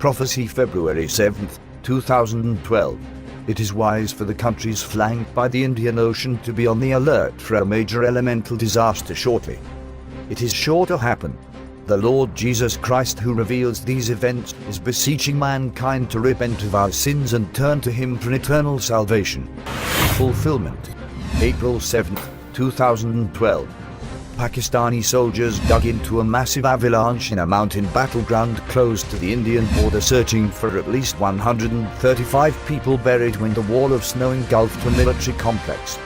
Prophecy February 7, 2012. It is wise for the countries flanked by the Indian Ocean to be on the alert for a major elemental disaster shortly. It is sure to happen. The Lord Jesus Christ, who reveals these events, is beseeching mankind to repent of our sins and turn to Him for eternal salvation. Fulfillment. April 7, 2012. Pakistani soldiers dug into a massive avalanche in a mountain battleground close to the Indian border, searching for at least 135 people buried when the wall of snow engulfed a military complex.